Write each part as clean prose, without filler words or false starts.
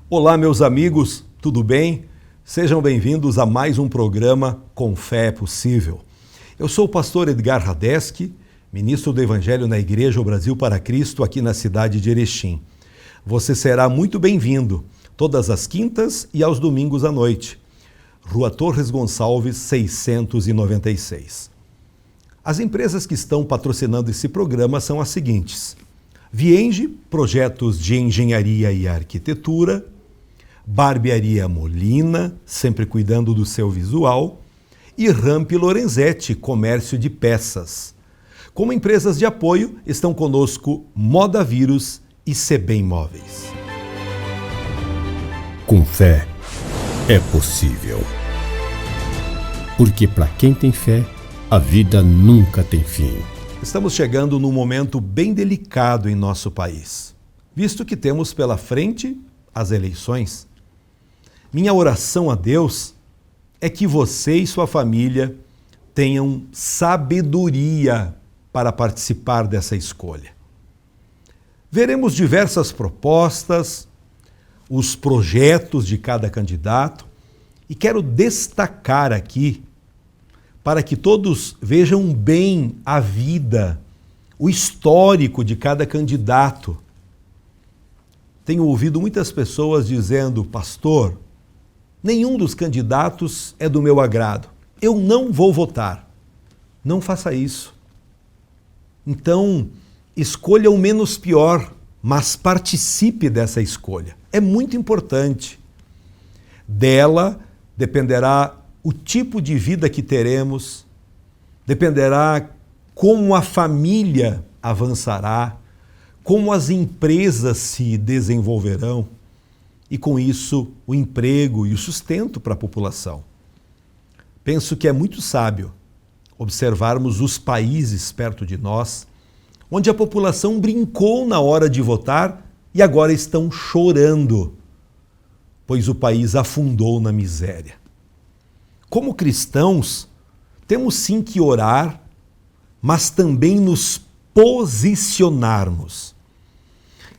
Olá, meus amigos, tudo bem? Sejam bem-vindos a mais um programa Com Fé é Possível. Eu sou o pastor Edgar Radeski, ministro do Evangelho na Igreja O Brasil para Cristo, aqui na cidade de Erechim. Você será muito bem-vindo todas as quintas e aos domingos à noite. Rua Torres Gonçalves, 696. As empresas que estão patrocinando esse programa são as seguintes: Vienge, projetos de engenharia e arquitetura; Barbearia Molina, sempre cuidando do seu visual; e Ramp Lorenzetti, comércio de peças. Como empresas de apoio, estão conosco Moda Vírus e Sebem Móveis. Com fé é possível. Porque para quem tem fé, a vida nunca tem fim. Estamos chegando num momento bem delicado em nosso país, visto que temos pela frente as eleições. Minha oração a Deus é que você e sua família tenham sabedoria para participar dessa escolha. Veremos diversas propostas, os projetos de cada candidato, e quero destacar aqui, para que todos vejam bem a vida, o histórico de cada candidato. Tenho ouvido muitas pessoas dizendo: pastor, nenhum dos candidatos é do meu agrado, eu não vou votar. Não faça isso. Então, escolha o menos pior, mas participe dessa escolha. É muito importante. Dela dependerá o tipo de vida que teremos, dependerá como a família avançará, como as empresas se desenvolverão e, com isso, o emprego e o sustento para a população. Penso que é muito sábio observarmos os países perto de nós, onde a população brincou na hora de votar e agora estão chorando, pois o país afundou na miséria. Como cristãos, temos sim que orar, mas também nos posicionarmos.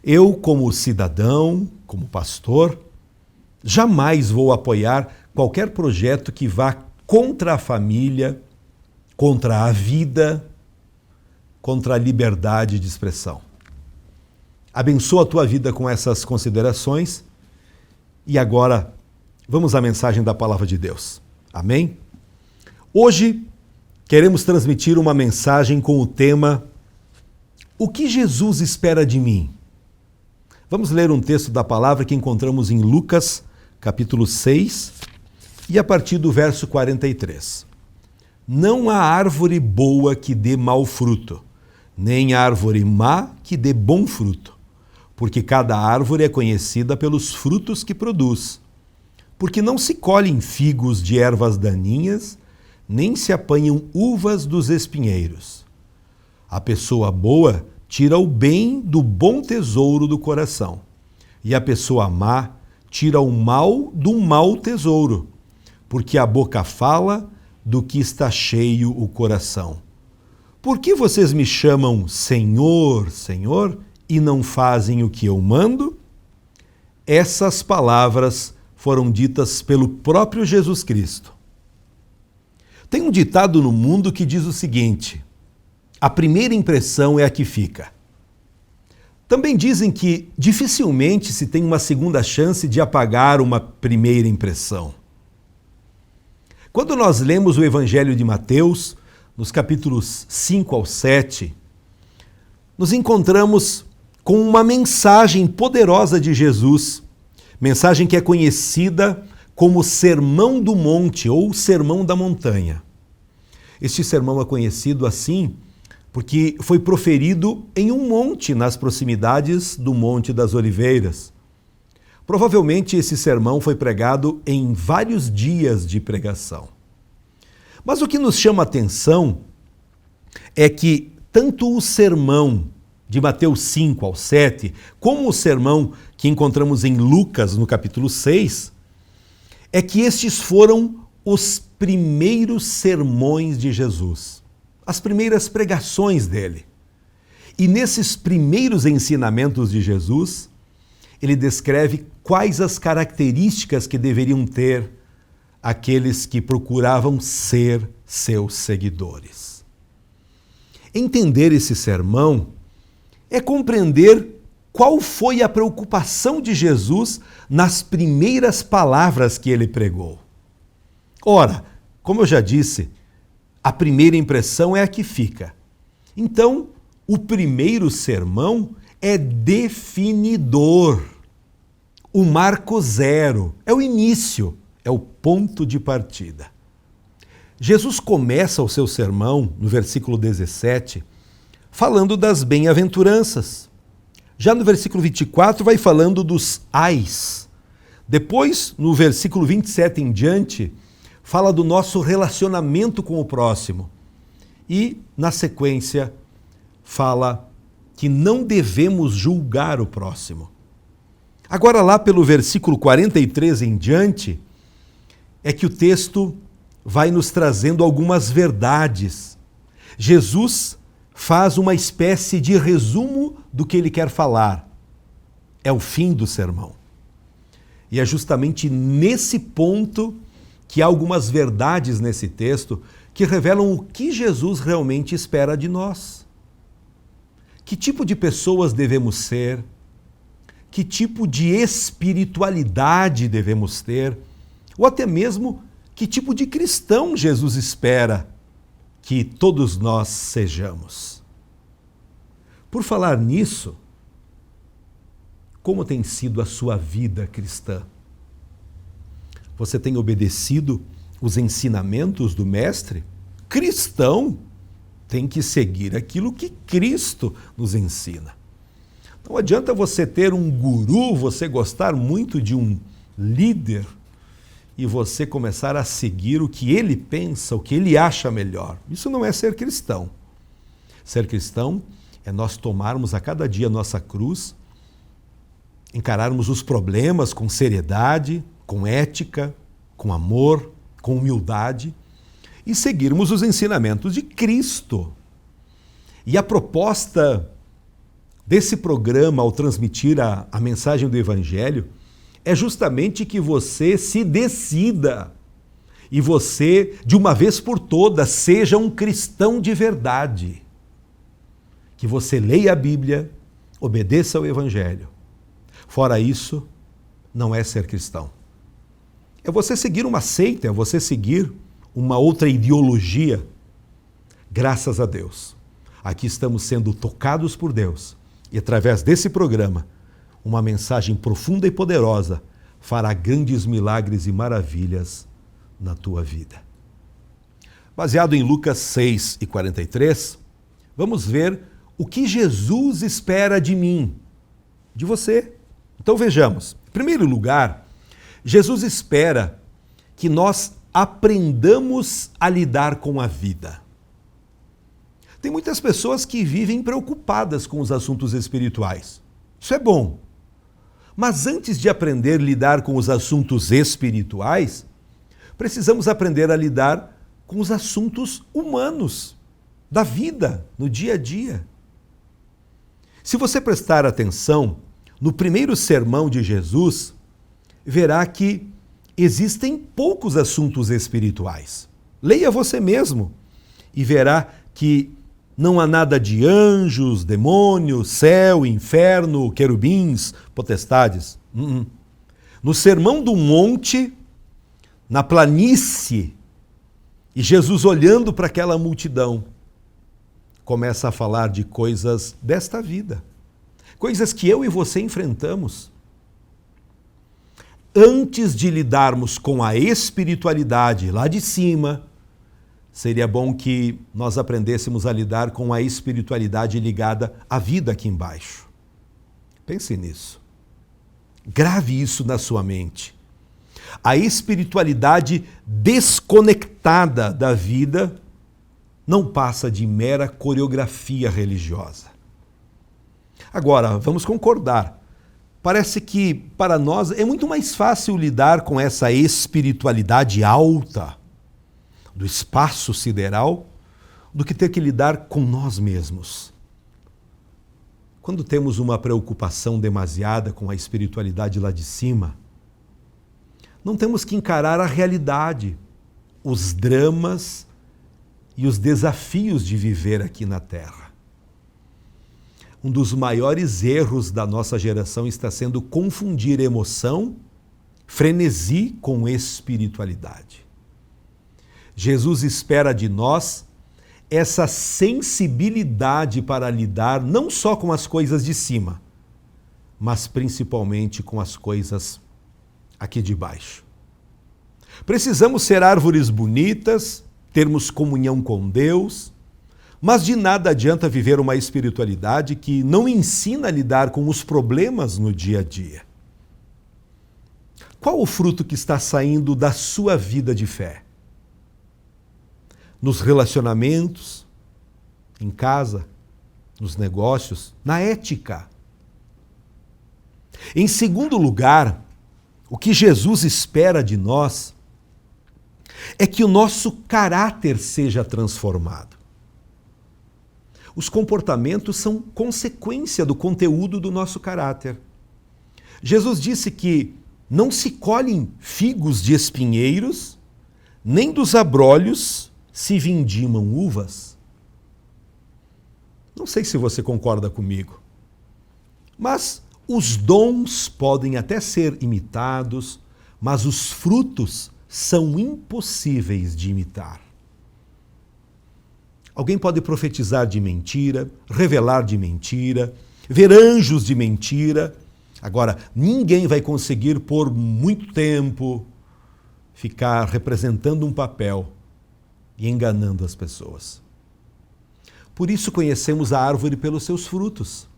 Eu, como cidadão, como pastor, jamais vou apoiar qualquer projeto que vá contra a família, contra a vida, contra a liberdade de expressão. Abençoa a tua vida com essas considerações e agora vamos à mensagem da Palavra de Deus. Amém? Hoje queremos transmitir uma mensagem com o tema O que Jesus espera de mim? Vamos ler um texto da palavra que encontramos em Lucas, capítulo 6, e a partir do verso 43. Não há árvore boa que dê mau fruto, nem árvore má que dê bom fruto, porque cada árvore é conhecida pelos frutos que produz. Porque não se colhem figos de ervas daninhas, nem se apanham uvas dos espinheiros. A pessoa boa tira o bem do bom tesouro do coração, e a pessoa má tira o mal do mau tesouro, porque a boca fala do que está cheio o coração. Por que vocês me chamam Senhor, Senhor, e não fazem o que eu mando? Essas palavras foram ditas pelo próprio Jesus Cristo. Tem um ditado no mundo que diz o seguinte: a primeira impressão é a que fica. Também dizem que dificilmente se tem uma segunda chance de apagar uma primeira impressão. Quando nós lemos o Evangelho de Mateus, nos capítulos 5 ao 7, nos encontramos com uma mensagem poderosa de Jesus, mensagem que é conhecida como Sermão do Monte ou Sermão da Montanha. Este sermão é conhecido assim porque foi proferido em um monte nas proximidades do Monte das Oliveiras. Provavelmente esse sermão foi pregado em vários dias de pregação. Mas o que nos chama a atenção é que tanto o sermão de Mateus 5 ao 7, como o sermão que encontramos em Lucas, no capítulo 6, é que estes foram os primeiros sermões de Jesus, as primeiras pregações dele. E nesses primeiros ensinamentos de Jesus, ele descreve quais as características que deveriam ter aqueles que procuravam ser seus seguidores. Entender esse sermão é compreender qual foi a preocupação de Jesus nas primeiras palavras que ele pregou. Ora, como eu já disse, a primeira impressão é a que fica. Então, o primeiro sermão é definidor. O marco zero, é o início, é o ponto de partida. Jesus começa o seu sermão, no versículo 17, falando das bem-aventuranças. Já no versículo 24 vai falando dos ais. Depois, no versículo 27 em diante, fala do nosso relacionamento com o próximo. E, na sequência, fala que não devemos julgar o próximo. Agora, lá pelo versículo 43 em diante, é que o texto vai nos trazendo algumas verdades. Jesus faz uma espécie de resumo do que ele quer falar. É o fim do sermão. E é justamente nesse ponto que há algumas verdades nesse texto que revelam o que Jesus realmente espera de nós. Que tipo de pessoas devemos ser? Que tipo de espiritualidade devemos ter? Ou até mesmo, que tipo de cristão Jesus espera que todos nós sejamos? Por falar nisso, como tem sido a sua vida cristã? Você tem obedecido os ensinamentos do Mestre? Cristão tem que seguir aquilo que Cristo nos ensina. Não adianta você ter um guru, você gostar muito de um líder e você começar a seguir o que ele pensa, o que ele acha melhor. Isso não é ser cristão. Ser cristão é nós tomarmos a cada dia a nossa cruz, encararmos os problemas com seriedade, com ética, com amor, com humildade e seguirmos os ensinamentos de Cristo. E a proposta desse programa, ao transmitir a mensagem do Evangelho, é justamente que você se decida e você, de uma vez por todas, seja um cristão de verdade. Que você leia a Bíblia, obedeça ao Evangelho. Fora isso, não é ser cristão. É você seguir uma seita, é você seguir uma outra ideologia. Graças a Deus, aqui estamos sendo tocados por Deus e através desse programa, uma mensagem profunda e poderosa fará grandes milagres e maravilhas na tua vida. Baseado em Lucas 6:43, vamos ver o que Jesus espera de mim, de você. Então vejamos. Em primeiro lugar, Jesus espera que nós aprendamos a lidar com a vida. Tem muitas pessoas que vivem preocupadas com os assuntos espirituais. Isso é bom. Mas antes de aprender a lidar com os assuntos espirituais, precisamos aprender a lidar com os assuntos humanos, da vida, no dia a dia. Se você prestar atenção, no primeiro sermão de Jesus, verá que existem poucos assuntos espirituais. Leia você mesmo e verá que não há nada de anjos, demônios, céu, inferno, querubins, potestades. No Sermão do Monte, na planície, e Jesus olhando para aquela multidão, começa a falar de coisas desta vida. Coisas que eu e você enfrentamos. Antes de lidarmos com a espiritualidade lá de cima, seria bom que nós aprendêssemos a lidar com a espiritualidade ligada à vida aqui embaixo. Pense nisso. Grave isso na sua mente. A espiritualidade desconectada da vida não passa de mera coreografia religiosa. Agora, vamos concordar. Parece que, para nós, é muito mais fácil lidar com essa espiritualidade alta do espaço sideral do que ter que lidar com nós mesmos. Quando temos uma preocupação demasiada com a espiritualidade lá de cima, não temos que encarar a realidade, os dramas e os desafios de viver aqui na Terra. Um dos maiores erros da nossa geração está sendo confundir emoção, frenesi com espiritualidade. Jesus espera de nós essa sensibilidade para lidar não só com as coisas de cima, mas principalmente com as coisas aqui de baixo. Precisamos ser árvores bonitas, termos comunhão com Deus, mas de nada adianta viver uma espiritualidade que não ensina a lidar com os problemas no dia a dia. Qual o fruto que está saindo da sua vida de fé? Nos relacionamentos, em casa, nos negócios, na ética. Em segundo lugar, o que Jesus espera de nós é que o nosso caráter seja transformado. Os comportamentos são consequência do conteúdo do nosso caráter. Jesus disse que não se colhem figos de espinheiros, nem dos abrolhos se vindimam uvas. Não sei se você concorda comigo, mas os dons podem até ser imitados, mas os frutos são impossíveis de imitar. Alguém pode profetizar de mentira, revelar de mentira, ver anjos de mentira. Agora, ninguém vai conseguir por muito tempo ficar representando um papel e enganando as pessoas. Por isso conhecemos a árvore pelos seus frutos.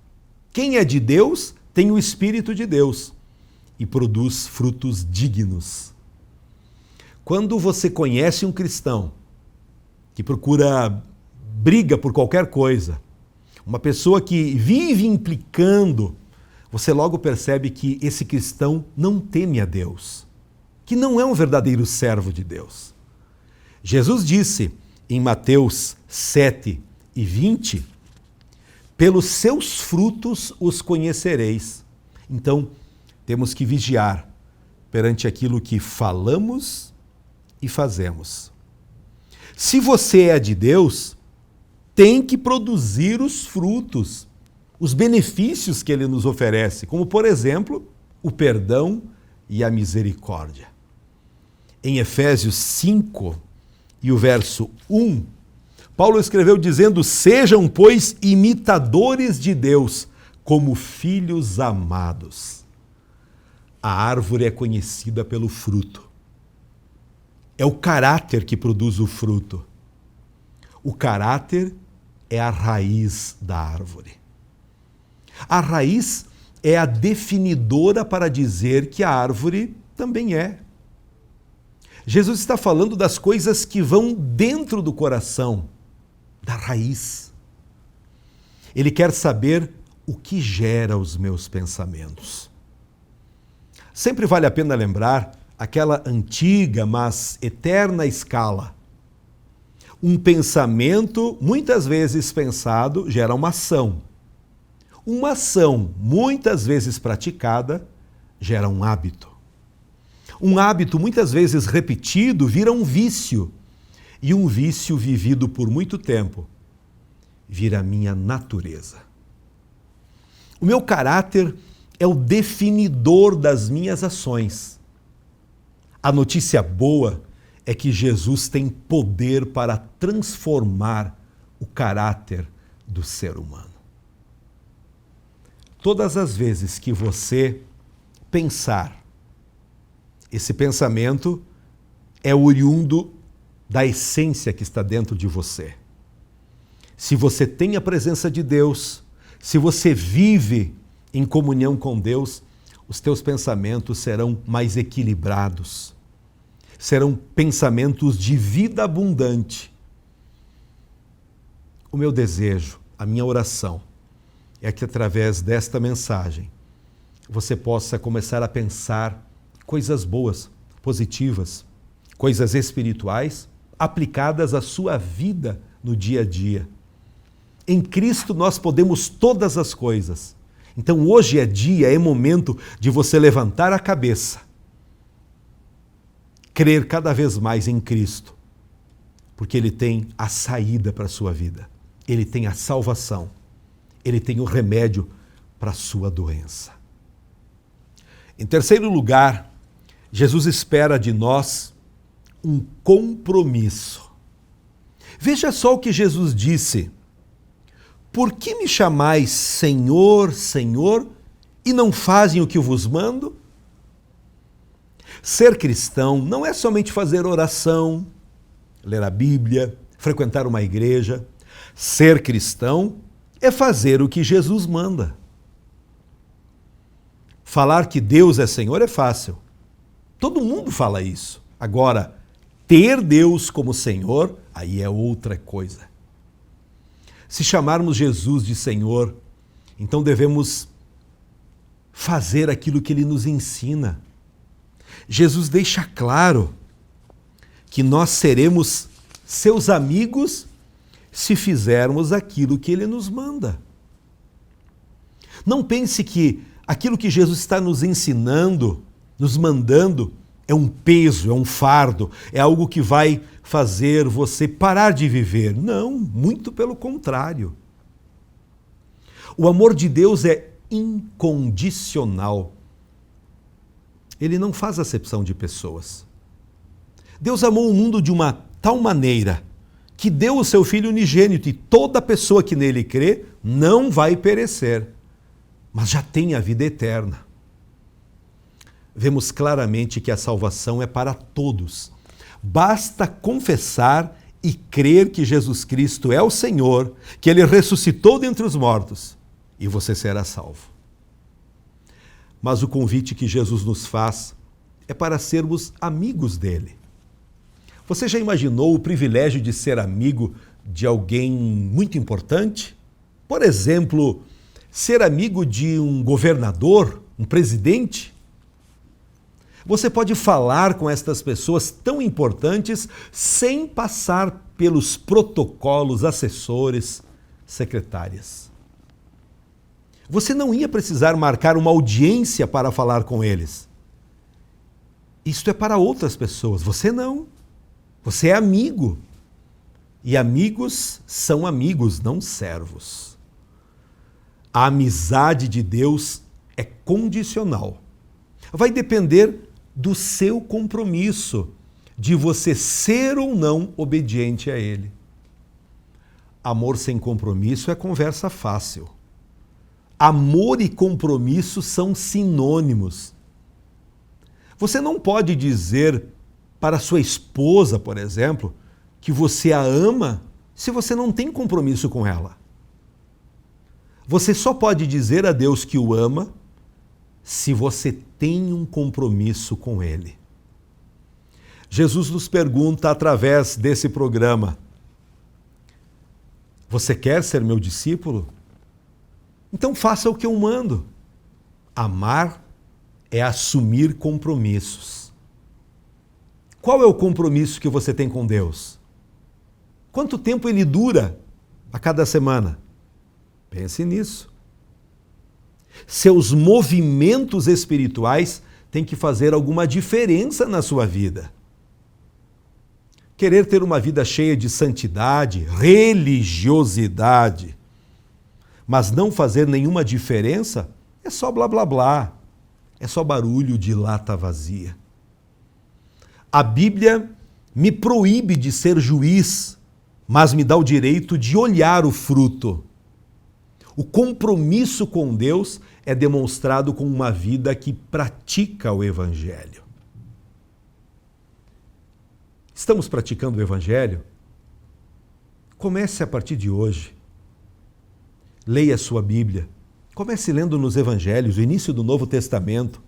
Quem é de Deus tem o Espírito de Deus e produz frutos dignos. Quando você conhece um cristão que procura briga por qualquer coisa, uma pessoa que vive implicando, você logo percebe que esse cristão não teme a Deus, que não é um verdadeiro servo de Deus. Jesus disse em Mateus 7:20, pelos seus frutos os conhecereis. Então, temos que vigiar perante aquilo que falamos e fazemos. Se você é de Deus, tem que produzir os frutos, os benefícios que Ele nos oferece, como, por exemplo, o perdão e a misericórdia. Em Efésios 5, e o verso 1, Paulo escreveu dizendo: sejam, pois, imitadores de Deus, como filhos amados. A árvore é conhecida pelo fruto. É o caráter que produz o fruto. O caráter é a raiz da árvore. A raiz é a definidora para dizer que a árvore também é. Jesus está falando das coisas que vão dentro do coração, da raiz. Ele quer saber o que gera os meus pensamentos. Sempre vale a pena lembrar aquela antiga, mas eterna escala. Um pensamento, muitas vezes pensado, gera uma ação. Uma ação, muitas vezes praticada, gera um hábito. Um hábito, muitas vezes repetido, vira um vício. E um vício vivido por muito tempo vira a minha natureza. O meu caráter é o definidor das minhas ações. A notícia boa é que Jesus tem poder para transformar o caráter do ser humano. Todas as vezes que você pensar, esse pensamento é oriundo da essência que está dentro de você. Se você tem a presença de Deus, se você vive em comunhão com Deus, os teus pensamentos serão mais equilibrados. Serão pensamentos de vida abundante. O meu desejo, a minha oração, é que através desta mensagem você possa começar a pensar coisas boas, positivas, coisas espirituais aplicadas à sua vida no dia a dia. Em Cristo nós podemos todas as coisas. Então hoje é dia, é momento de você levantar a cabeça, crer cada vez mais em Cristo, porque Ele tem a saída para a sua vida, Ele tem a salvação, Ele tem o remédio para a sua doença. Em terceiro lugar, Jesus espera de nós um compromisso. Veja só o que Jesus disse: por que me chamais Senhor, Senhor, e não fazem o que vos mando? Ser cristão não é somente fazer oração, ler a Bíblia, frequentar uma igreja. Ser cristão é fazer o que Jesus manda. Falar que Deus é Senhor é fácil. Todo mundo fala isso. Agora, ter Deus como Senhor, aí é outra coisa. Se chamarmos Jesus de Senhor, então devemos fazer aquilo que Ele nos ensina. Jesus deixa claro que nós seremos seus amigos se fizermos aquilo que Ele nos manda. Não pense que aquilo que Jesus está nos ensinando, nos mandando, é um peso, é um fardo, é algo que vai fazer você parar de viver. Não, muito pelo contrário. O amor de Deus é incondicional. Ele não faz acepção de pessoas. Deus amou o mundo de uma tal maneira que deu o seu Filho unigênito, e toda pessoa que nele crê não vai perecer, mas já tem a vida eterna. Vemos claramente que a salvação é para todos. Basta confessar e crer que Jesus Cristo é o Senhor, que Ele ressuscitou dentre os mortos, e você será salvo. Mas o convite que Jesus nos faz é para sermos amigos dele. Você já imaginou o privilégio de ser amigo de alguém muito importante? Por exemplo, ser amigo de um governador, um presidente? Você pode falar com estas pessoas tão importantes sem passar pelos protocolos, assessores, secretárias. Você não ia precisar marcar uma audiência para falar com eles. Isto é para outras pessoas, você não. Você é amigo. E amigos são amigos, não servos. A amizade de Deus é condicional. Vai depender do seu compromisso, de você ser ou não obediente a Ele. Amor sem compromisso é conversa fácil. Amor e compromisso são sinônimos. Você não pode dizer para sua esposa, por exemplo, que você a ama se você não tem compromisso com ela. Você só pode dizer a Deus que o ama se você tem um compromisso com Ele. Jesus nos pergunta através desse programa: você quer ser meu discípulo? Então faça o que eu mando. Amar é assumir compromissos. Qual é o compromisso que você tem com Deus? Quanto tempo ele dura a cada semana? Pense nisso. Seus movimentos espirituais têm que fazer alguma diferença na sua vida. Querer ter uma vida cheia de santidade, religiosidade, mas não fazer nenhuma diferença, é só blá blá blá, é só barulho de lata vazia. A Bíblia me proíbe de ser juiz, mas me dá o direito de olhar o fruto. O compromisso com Deus é demonstrado com uma vida que pratica o Evangelho. Estamos praticando o Evangelho? Comece a partir de hoje. Leia a sua Bíblia. Comece lendo nos Evangelhos, o início do Novo Testamento,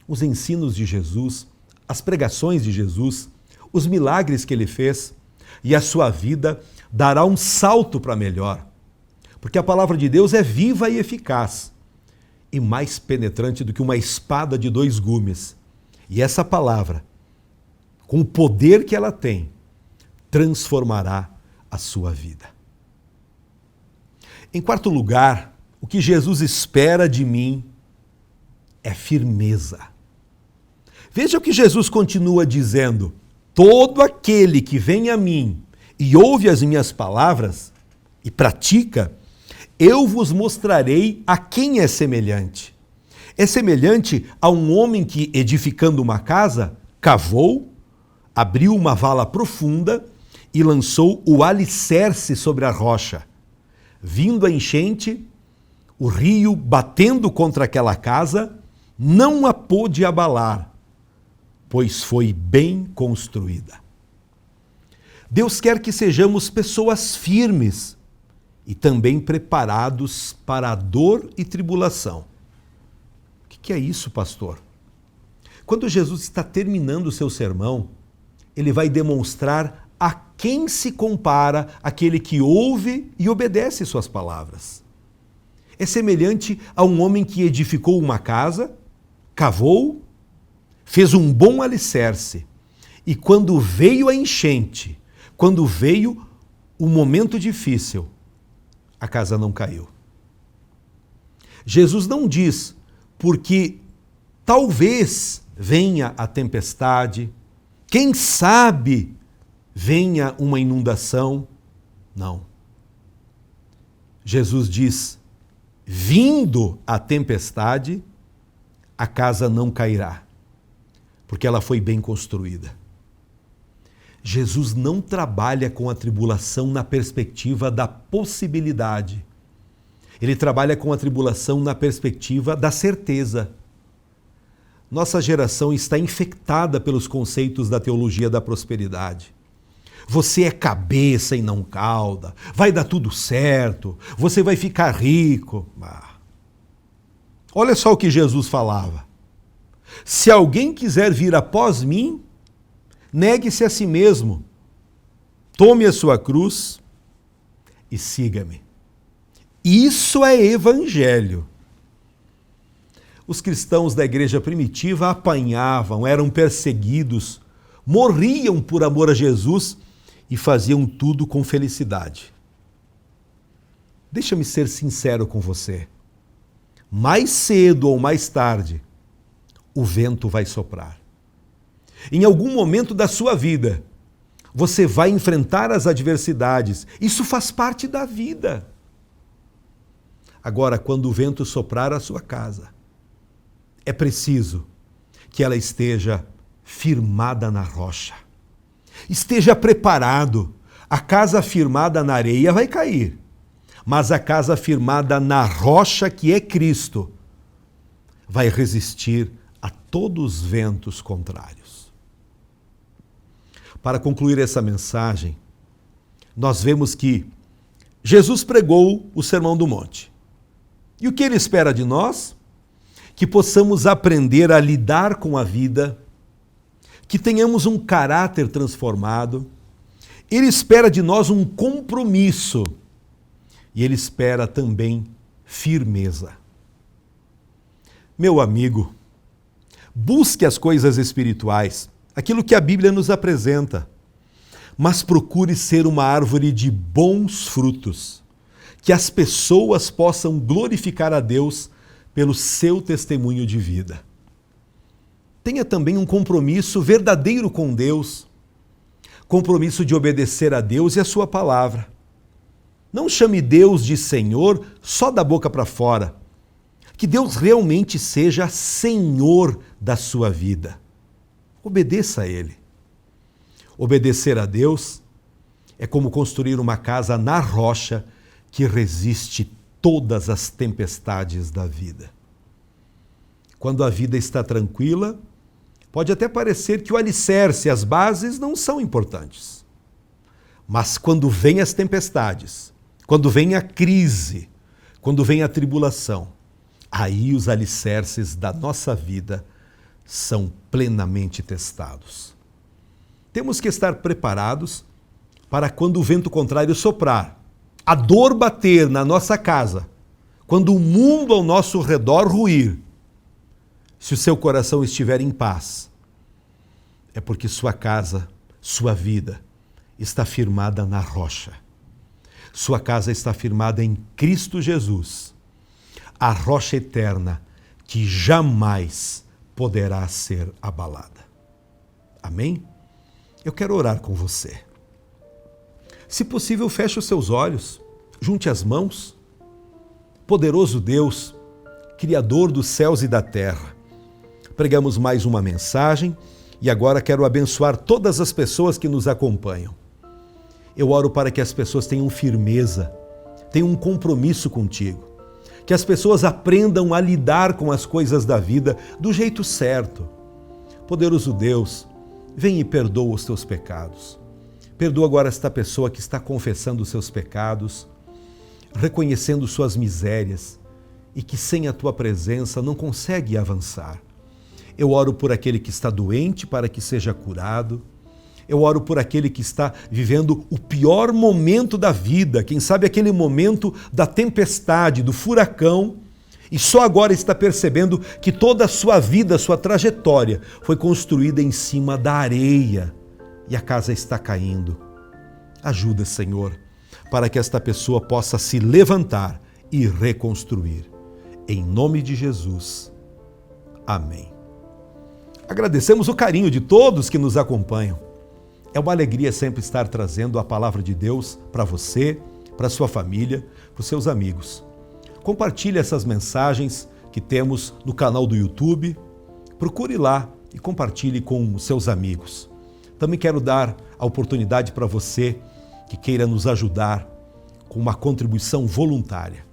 os ensinos de Jesus, as pregações de Jesus, os milagres que Ele fez, e a sua vida dará um salto para melhor. Porque a palavra de Deus é viva e eficaz, e mais penetrante do que uma espada de 2 gumes. E essa palavra, com o poder que ela tem, transformará a sua vida. Em quarto lugar, o que Jesus espera de mim é firmeza. Veja o que Jesus continua dizendo: todo aquele que vem a mim e ouve as minhas palavras e pratica, eu vos mostrarei a quem é semelhante. É semelhante a um homem que, edificando uma casa, cavou, abriu uma vala profunda e lançou o alicerce sobre a rocha. Vindo a enchente, o rio batendo contra aquela casa, não a pôde abalar, pois foi bem construída. Deus quer que sejamos pessoas firmes e também preparados para a dor e tribulação. O que é isso, pastor? Quando Jesus está terminando o seu sermão, ele vai demonstrar a quem se compara aquele que ouve e obedece suas palavras. É semelhante a um homem que edificou uma casa, cavou, fez um bom alicerce, e quando veio a enchente, quando veio o momento difícil, a casa não caiu. Jesus não diz, porque talvez venha a tempestade, quem sabe venha uma inundação. Não. Jesus diz, vindo a tempestade, a casa não cairá, porque ela foi bem construída. Jesus não trabalha com a tribulação na perspectiva da possibilidade. Ele trabalha com a tribulação na perspectiva da certeza. Nossa geração está infectada pelos conceitos da teologia da prosperidade. Você é cabeça e não cauda, vai dar tudo certo, você vai ficar rico. Olha só o que Jesus falava. Se alguém quiser vir após mim, negue-se a si mesmo, tome a sua cruz e siga-me. Isso é evangelho. Os cristãos da igreja primitiva apanhavam, eram perseguidos, morriam por amor a Jesus e faziam tudo com felicidade. Deixa-me ser sincero com você. Mais cedo ou mais tarde, o vento vai soprar. Em algum momento da sua vida, você vai enfrentar as adversidades. Isso faz parte da vida. Agora, quando o vento soprar a sua casa, é preciso que ela esteja firmada na rocha. Esteja preparado. A casa firmada na areia vai cair, mas a casa firmada na rocha, que é Cristo, vai resistir a todos os ventos contrários. Para concluir essa mensagem, nós vemos que Jesus pregou o Sermão do Monte. E o que ele espera de nós? Que possamos aprender a lidar com a vida, que tenhamos um caráter transformado. Ele espera de nós um compromisso e ele espera também firmeza. Meu amigo, busque as coisas espirituais, aquilo que a Bíblia nos apresenta, mas procure ser uma árvore de bons frutos, que as pessoas possam glorificar a Deus pelo seu testemunho de vida. Tenha também um compromisso verdadeiro com Deus, compromisso de obedecer a Deus e a sua palavra. Não chame Deus de Senhor só da boca para fora. Que Deus realmente seja Senhor da sua vida. Obedeça a Ele. Obedecer a Deus é como construir uma casa na rocha que resiste todas as tempestades da vida. Quando a vida está tranquila, pode até parecer que o alicerce, as bases não são importantes. Mas quando vem as tempestades, quando vem a crise, quando vem a tribulação, aí os alicerces da nossa vida são plenamente testados. Temos que estar preparados para quando o vento contrário soprar, a dor bater na nossa casa, quando o mundo ao nosso redor ruir. Se o seu coração estiver em paz, é porque sua casa, sua vida, está firmada na rocha. Sua casa está firmada em Cristo Jesus, a rocha eterna que jamais poderá ser abalada. Amém? Eu quero orar com você. Se possível, feche os seus olhos, junte as mãos. Poderoso Deus, Criador dos céus e da terra, pregamos mais uma mensagem e agora quero abençoar todas as pessoas que nos acompanham. Eu oro para que as pessoas tenham firmeza, tenham um compromisso contigo, que as pessoas aprendam a lidar com as coisas da vida do jeito certo. Poderoso Deus, vem e perdoa os teus pecados. Perdoa agora esta pessoa que está confessando os seus pecados, reconhecendo suas misérias e que sem a tua presença não consegue avançar. Eu oro por aquele que está doente para que seja curado. Eu oro por aquele que está vivendo o pior momento da vida, quem sabe aquele momento da tempestade, do furacão, e só agora está percebendo que toda a sua vida, a sua trajetória foi construída em cima da areia e a casa está caindo. Ajuda, Senhor, para que esta pessoa possa se levantar e reconstruir. Em nome de Jesus. Amém. Agradecemos o carinho de todos que nos acompanham. É uma alegria sempre estar trazendo a palavra de Deus para você, para sua família, para os seus amigos. Compartilhe essas mensagens que temos no canal do YouTube. Procure lá e compartilhe com os seus amigos. Também quero dar a oportunidade para você que queira nos ajudar com uma contribuição voluntária.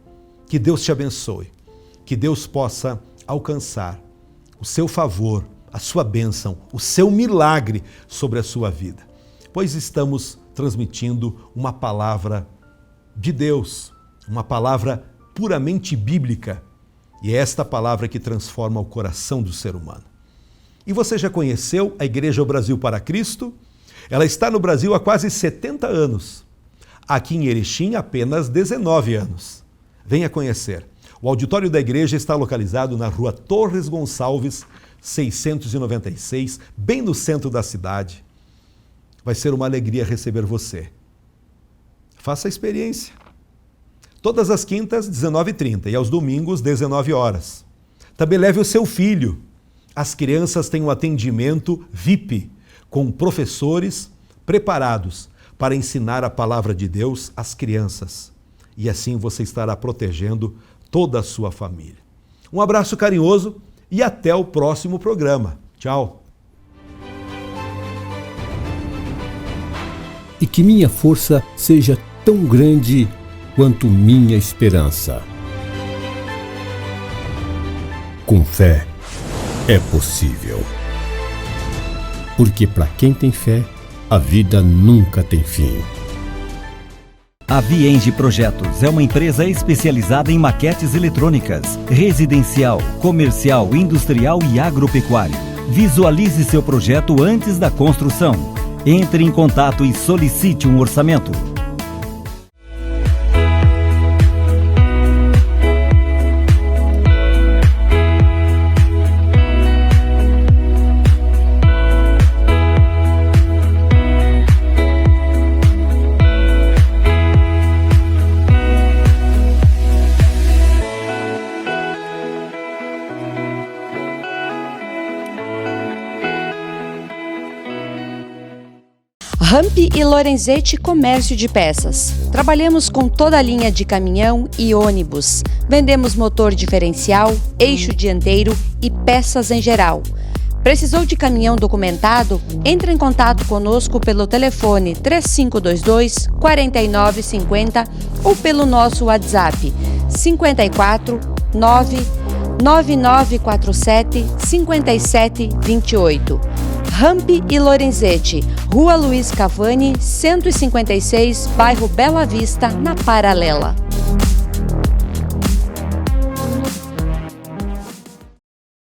Que Deus te abençoe. Que Deus possa alcançar o seu favor, a sua bênção, o seu milagre sobre a sua vida. Pois estamos transmitindo uma palavra de Deus, uma palavra puramente bíblica. E é esta palavra que transforma o coração do ser humano. E você já conheceu a Igreja Brasil para Cristo? Ela está no Brasil há quase 70 anos. Aqui em Erechim, apenas 19 anos. Venha conhecer. O auditório da igreja está localizado na rua Torres Gonçalves, 696, bem no centro da cidade. Vai ser uma alegria receber você. Faça a experiência. Todas as quintas, 19h30 e aos domingos, 19 horas. Também leve o seu filho. As crianças têm um atendimento VIP, com professores preparados para ensinar a palavra de Deus às crianças. E assim você estará protegendo toda a sua família. Um abraço carinhoso e até o próximo programa. Tchau. E que minha força seja tão grande quanto minha esperança. Com fé é possível. Porque para quem tem fé, a vida nunca tem fim. A Vienge Projetos é uma empresa especializada em maquetes eletrônicas, residencial, comercial, industrial e agropecuário. Visualize seu projeto antes da construção. Entre em contato e solicite um orçamento. Rampi e Lorenzetti Comércio de Peças. Trabalhamos com toda a linha de caminhão e ônibus. Vendemos motor diferencial, eixo dianteiro e peças em geral. Precisou de caminhão documentado? Entre em contato conosco pelo telefone 3522-4950 ou pelo nosso WhatsApp 54 9947 5728. Rampi e Lorenzetti, Rua Luiz Cavani, 156, bairro Bela Vista, na Paralela.